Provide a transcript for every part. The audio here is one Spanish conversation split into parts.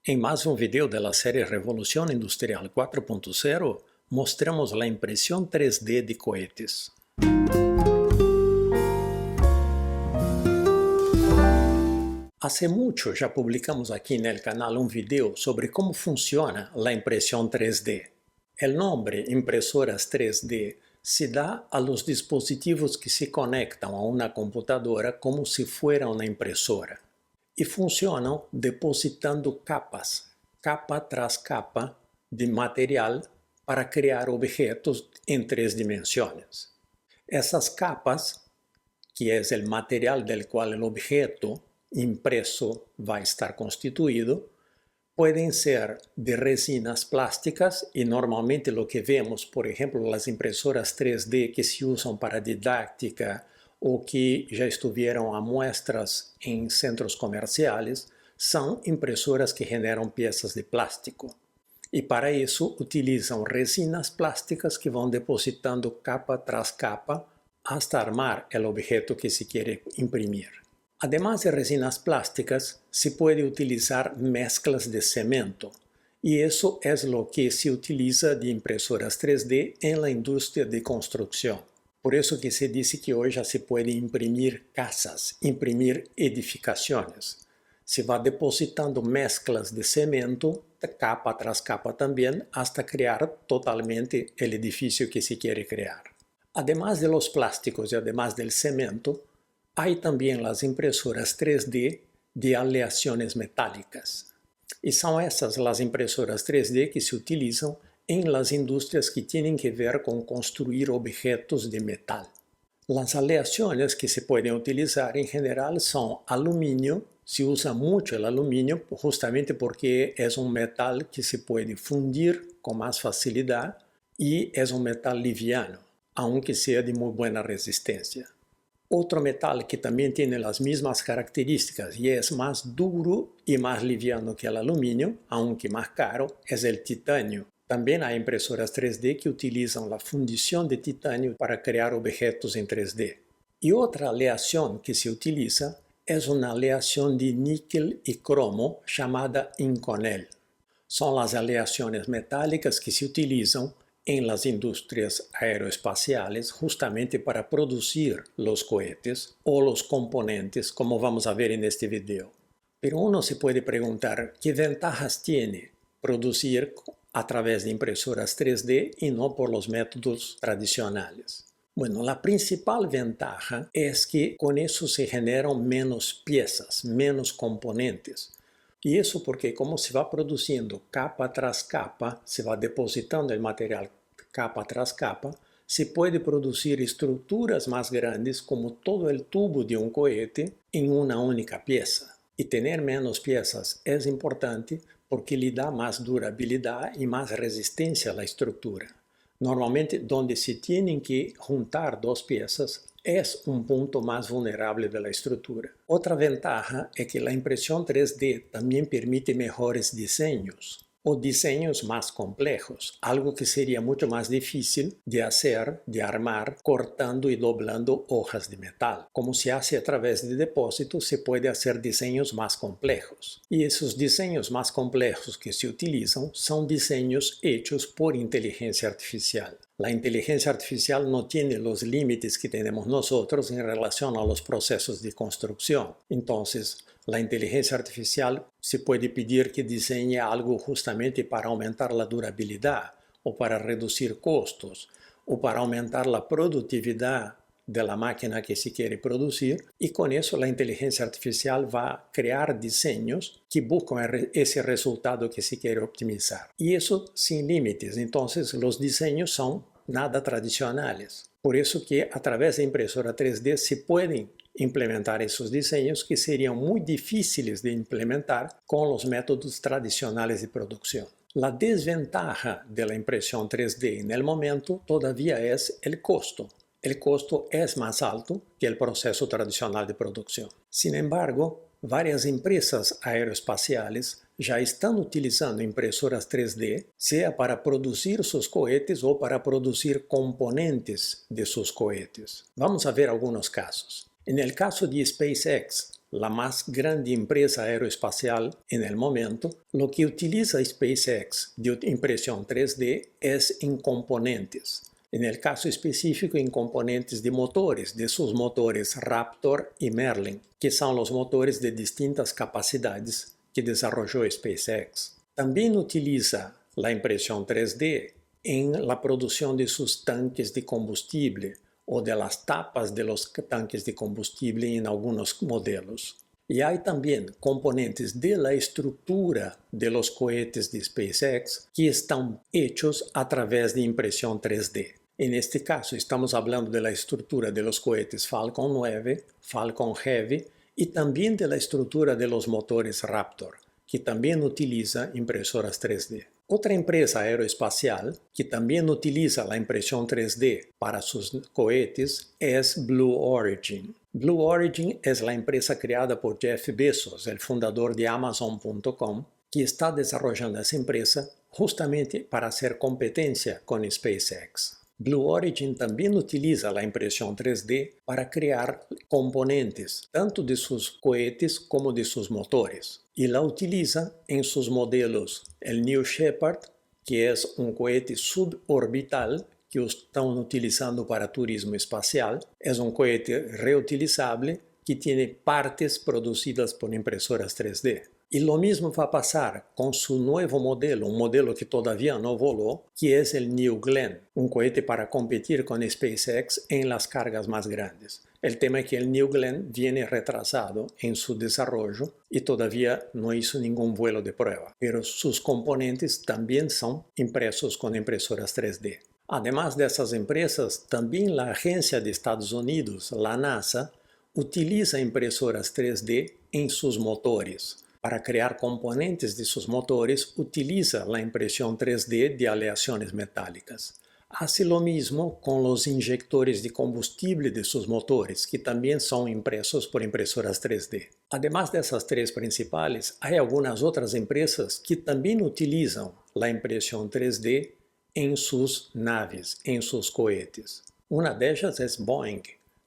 Em mais um vídeo da série Revolução Industrial 4.0, mostramos a impressão 3D de cohetes. Hace mucho já publicamos aqui no canal um vídeo sobre como funciona a impressão 3D. O nome impressoras 3D se dá a los dispositivos que se conectam a uma computadora como se fuera uma impressora. E funcionam depositando capas, capa tras capa, de material para criar objetos em 3 dimensões. Essas capas, que é o material del qual o objeto impreso vai estar constituído, podem ser de resinas plásticas e normalmente o que vemos, por exemplo, as impressoras 3D que se usam para didática ou que já estiveram a muestras em centros comerciais, são impressoras que generam peças de plástico. E para isso utilizam resinas plásticas que vão depositando capa tras capa hasta armar o objeto que se quer imprimir. Además de resinas plásticas, se pode utilizar mezclas de cemento. E isso é o que se utiliza de impressoras 3D em la indústria de construção. Por isso que se diz que hoje já se pode imprimir casas, imprimir edificações. Se vai depositando mezclas de cemento, capa tras capa também, hasta criar totalmente o edifício que se quer criar. Además de los plásticos e además del cemento, há também as impressoras 3D de aleações metálicas. E são essas as impressoras 3D que se utilizam em las indústrias que têm que ver com construir objetos de metal. As aleações que se podem utilizar em geral são alumínio. Se usa muito o alumínio justamente porque é um metal que se pode fundir com mais facilidade e é um metal liviano, aunque seja de muito boa resistência. Outro metal que também tem as mesmas características e é mais duro e mais liviano que o alumínio, aunque mais caro, é o titânio. Também há impressoras 3D que utilizam a fundição de titânio para criar objetos em 3D. E outra aleação que se utiliza é uma aleação de níquel e cromo chamada Inconel. São as aleações metálicas que se utilizam em las indústrias aeroespaciales justamente para produzir os cohetes ou os componentes, como vamos a ver neste vídeo. Pero uno se pode perguntar que vantagens tem produzir a través de impressoras 3D e não por los métodos tradicionais. Bueno, a principal ventaja é que com isso se generam menos peças, menos componentes. E isso porque como se vai produzindo capa tras capa, se vai depositando o material capa tras capa, se pode produzir estruturas mais grandes como todo o tubo de um cohete em uma única peça. E ter menos peças é importante porque lhe dá mais durabilidade e mais resistência à estrutura. Normalmente, onde se têm que juntar duas peças, é um ponto mais vulnerável da estrutura. Outra vantagem é que a impressão 3D também permite melhores desenhos, ou desenhos mais complexos, algo que seria muito mais difícil de fazer, de armar, cortando e dobrando hojas de metal. Como se hace através de depósitos, se pode fazer desenhos mais complexos. E esses desenhos mais complexos que se utilizam são desenhos hechos por inteligência artificial. A inteligência artificial não tem os limites que temos nós em relação aos processos de construção. Então, a inteligência artificial se pode pedir que desenhe algo justamente para aumentar a durabilidade, ou para reduzir custos, ou para aumentar a produtividade da máquina que se quer produzir, e com isso a inteligência artificial vai criar desenhos que buscam esse resultado que se quer optimizar. E isso sem limites, então os desenhos são nada tradicionais. Por isso que através da impressora 3D se podem implementar esses desenhos que seriam muito difíceis de implementar com os métodos tradicionais de produção. A desventaja da impressão 3D no momento todavia é o custo. O custo é mais alto que o processo tradicional de produção. Sin embargo, várias empresas aeroespaciais já estão utilizando impressoras 3D, seja para produzir seus cohetes ou para produzir componentes de seus cohetes. Vamos a ver alguns casos. No caso de SpaceX, la más grande empresa aeroespacial en el momento, lo que utiliza SpaceX de impresión 3D es en componentes. En el caso específico, en componentes de motores, de sus motores Raptor y Merlin, que son los motores de distintas capacidades que desarrolló SpaceX. También utiliza la impresión 3D en la producción de sus tanques de combustible o de las tapas de los tanques de combustible en algunos modelos. Y hay también componentes de la estructura de los cohetes de SpaceX que están hechos a través de impresión 3D. En este caso estamos hablando de la estructura de los cohetes Falcon 9, Falcon Heavy y también de la estructura de los motores Raptor, que también utiliza impresoras 3D. Otra empresa aeroespacial que también utiliza la impresión 3D para sus cohetes es Blue Origin. Blue Origin es la empresa creada por Jeff Bezos, el fundador de Amazon.com, que está desarrollando esa empresa justamente para hacer competencia con SpaceX. Blue Origin también utiliza la impresión 3D para crear componentes tanto de sus cohetes como de sus motores. Y la utiliza en sus modelos el New Shepard, que es un cohete suborbital que están utilizando para turismo espacial. Es un cohete reutilizable que tiene partes producidas por impresoras 3D. Y lo mismo va a pasar con su nuevo modelo, un modelo que todavía no voló, que es el New Glenn, un cohete para competir con SpaceX en las cargas más grandes. El tema es que el New Glenn viene retrasado en su desarrollo y todavía no hizo ningún vuelo de prueba, pero sus componentes también son impresos con impresoras 3D. Además de esas empresas, también la agencia de Estados Unidos, la NASA, utiliza impresoras 3D en sus motores. Para crear componentes de sus motores, utiliza la impresión 3D de aleaciones metálicas. Hace lo mismo con los inyectores de combustible de sus motores, que también son impresos por impresoras 3D. Además de esas tres principales, hay algunas otras empresas que también utilizan la impresión 3D en sus naves, en sus cohetes. Una de ellas es Boeing,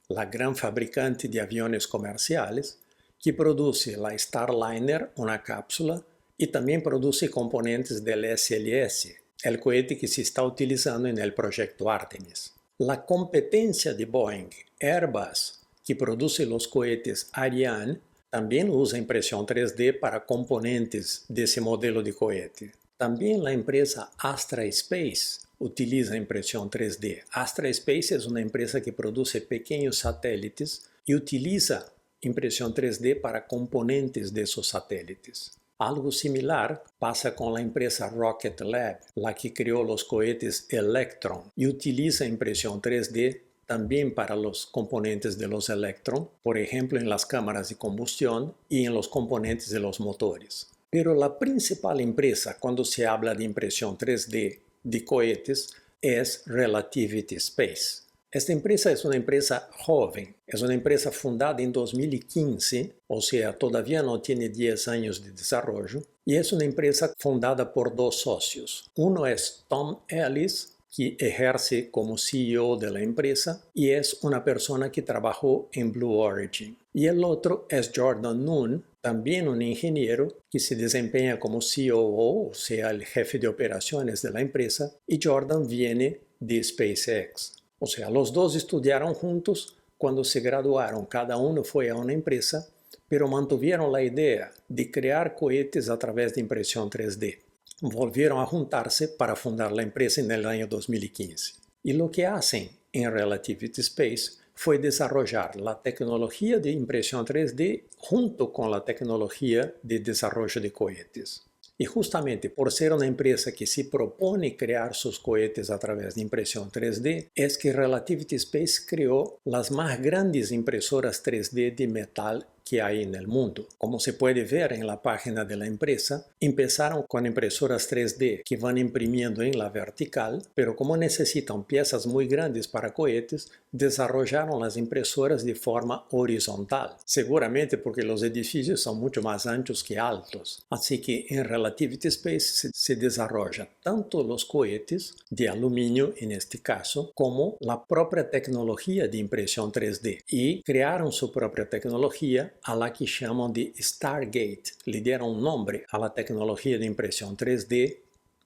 la gran fabricante de aviones comerciales, que produce la Starliner, una cápsula, y también produce componentes del SLS, el cohete que se está utilizando en el proyecto Artemis. La competencia de Boeing, Airbus, que produce los cohetes Ariane, también usa impresión 3D para componentes de ese modelo de cohete. También la empresa Astra Space utiliza impresión 3D. Astra Space es una empresa que produce pequeños satélites y utiliza impresión 3D para componentes de esos satélites. Algo similar pasa con la empresa Rocket Lab, la que creó los cohetes Electron y utiliza impresión 3D también para los componentes de los Electron, por ejemplo en las cámaras de combustión y en los componentes de los motores. Pero la principal empresa cuando se habla de impresión 3D de cohetes es Relativity Space. Esta empresa es una empresa joven, es una empresa fundada en 2015, o sea, todavía no tiene 10 años de desarrollo, y es una empresa fundada por dos socios. Uno es Tom Ellis, que ejerce como CEO de la empresa y es una persona que trabajó en Blue Origin. Y el otro es Jordan Noon, también un ingeniero que se desempeña como COO, o sea, el jefe de operaciones de la empresa, y Jordan viene de SpaceX. O sea, los dos estudiaron juntos, cuando se graduaron cada uno fue a una empresa, pero mantuvieron la idea de crear cohetes a través de impresión 3D. Volvieron a juntarse para fundar la empresa en el año 2015. Y lo que hacen en Relativity Space fue desarrollar la tecnología de impresión 3D junto con la tecnología de desarrollo de cohetes. Y justamente por ser una empresa que se propone crear sus cohetes a través de impresión 3D, es que Relativity Space creó las más grandes impresoras 3D de metal que hay en el mundo. Como se puede ver en la página de la empresa, empezaron con impresoras 3D que van imprimiendo en la vertical, pero como necesitan piezas muy grandes para cohetes, desarrollaron las impresoras de forma horizontal, seguramente porque los edificios son mucho más anchos que altos. Así que en Relativity Space se desarrolla tanto los cohetes de aluminio en este caso, como la propia tecnología de impresión 3D. Y crearon su propia tecnología a la que chamam de Stargate. Le deram um nome à tecnologia de impressão 3D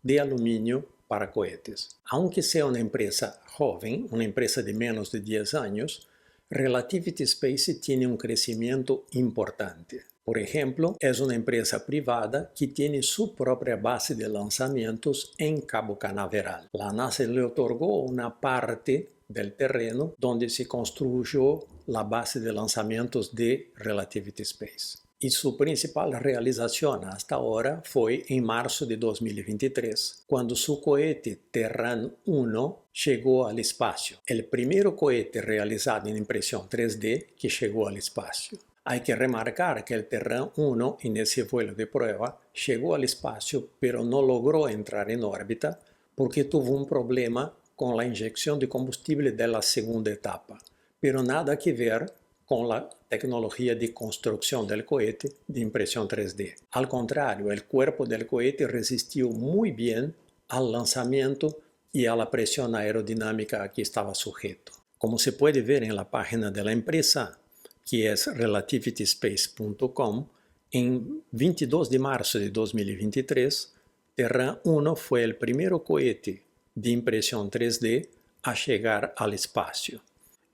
de alumínio para cohetes. Aunque seja uma empresa jovem, uma empresa de menos de 10 anos, Relativity Space tiene un crecimiento importante. Por ejemplo, es una empresa privada que tiene su propia base de lanzamientos en Cabo Canaveral. La NASA le otorgó una parte del terreno donde se construyó la base de lanzamientos de Relativity Space. Y su principal realización hasta ahora fue en marzo de 2023, cuando su cohete Terran 1 llegó al espacio, el primer cohete realizado en impresión 3D que llegó al espacio. Hay que remarcar que el Terran 1 en ese vuelo de prueba llegó al espacio, pero no logró entrar en órbita porque tuvo un problema con la inyección de combustible de la segunda etapa, pero nada que ver con la tecnología de construcción del cohete de impresión 3D. Al contrario, el cuerpo del cohete resistió muy bien al lanzamiento y a la presión aerodinámica a que estaba sujeto. Como se puede ver en la página de la empresa, que es relativityspace.com, en 22 de marzo de 2023, Terran 1 fue el primer cohete de impresión 3D a llegar al espacio.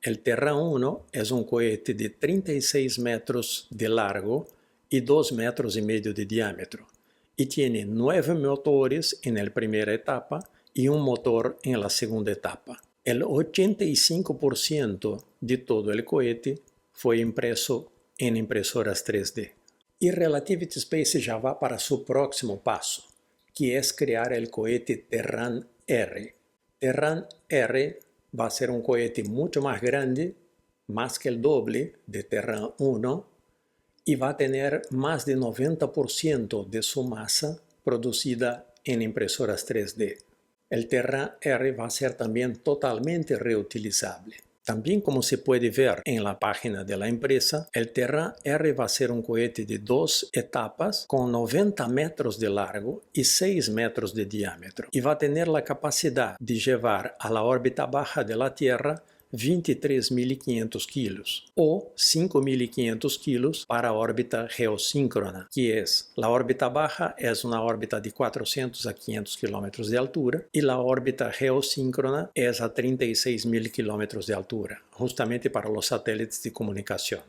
El Terran 1 es un cohete de 36 metros de largo y 2 metros y medio de diámetro y tiene 9 motores en la primera etapa y un motor en la segunda etapa. El 85% de todo el cohete fue impreso en impresoras 3D. Y Relativity Space ya va para su próximo paso, que es crear el cohete Terran R. Terran R va a ser un cohete mucho más grande, más que el doble de Terran 1, y va a tener más del 90% de su masa producida en impresoras 3D. El Terran R va a ser también totalmente reutilizable. También, como se puede ver en la página de la empresa, el Terran R va a ser un cohete de 2 etapas con 90 metros de largo y 6 metros de diámetro y va a tener la capacidad de llevar a la órbita baja de la Tierra 23.500 kilos o 5.500 kilos para órbita geosíncrona, que es la órbita baja es una órbita de 400 a 500 kilómetros de altura y la órbita geosíncrona es a 36.000 kilómetros de altura, justamente para los satélites de comunicación.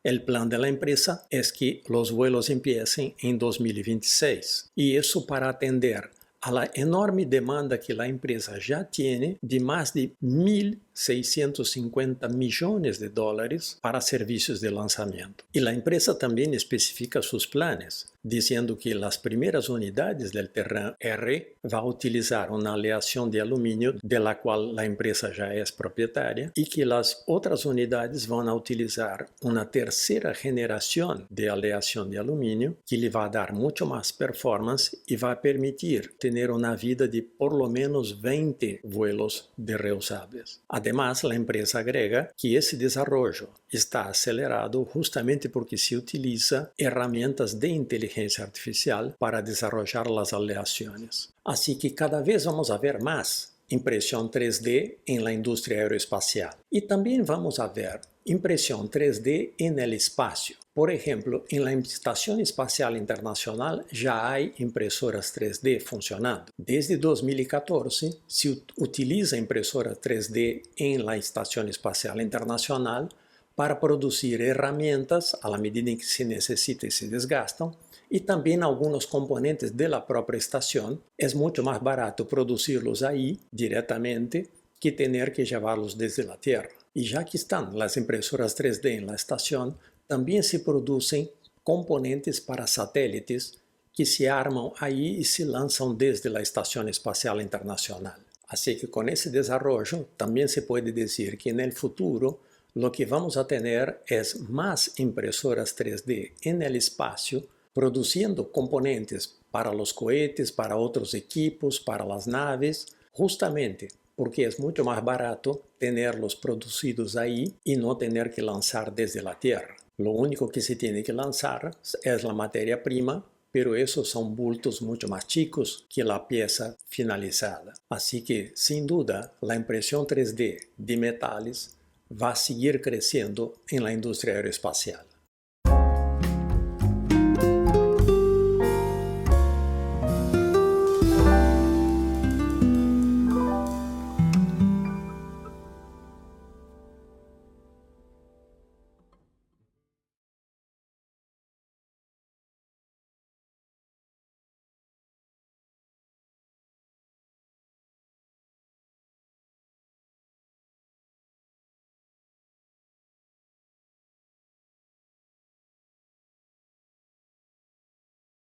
El plan de la empresa es que los vuelos empiecen en 2026 y eso para atender a la enorme demanda que la empresa ya tiene de más de 1.650 millones de dólares para servicios de lanzamiento. Y la empresa también especifica sus planes, diciendo que las primeras unidades del Terran R va a utilizar una aleación de aluminio de la cual la empresa ya es propietaria y que las otras unidades van a utilizar una tercera generación de aleación de aluminio que le va a dar mucho más performance y va a permitir tener una vida de por lo menos 20 vuelos de reusables. Además, la empresa agrega que ese desarrollo está acelerado justamente porque se utiliza herramientas de inteligencia artificial para desarrollar las aleaciones. Así que cada vez vamos a ver más impresión 3D en la industria aeroespacial. Y también vamos a ver impresión 3D en el espacio. Por ejemplo, en la Estación Espacial Internacional ya hay impresoras 3D funcionando. Desde 2014 se utiliza impresora 3D en la Estación Espacial Internacional para producir herramientas a la medida en que se necesita y se desgastan, y también algunos componentes de la propia estación. Es mucho más barato producirlos ahí directamente que tener que llevarlos desde la Tierra. Y ya que están las impresoras 3D en la estación, también se producen componentes para satélites que se arman ahí y se lanzan desde la Estación Espacial Internacional. Así que con ese desarrollo también se puede decir que en el futuro lo que vamos a tener es más impresoras 3D en el espacio, produciendo componentes para los cohetes, para otros equipos, para las naves, justamente porque es mucho más barato tenerlos producidos ahí y no tener que lanzar desde la Tierra. Lo único que se tiene que lanzar es la materia prima, pero esos son bultos mucho más chicos que la pieza finalizada. Así que, sin duda, la impresión 3D de metales va a seguir creciendo en la industria aeroespacial.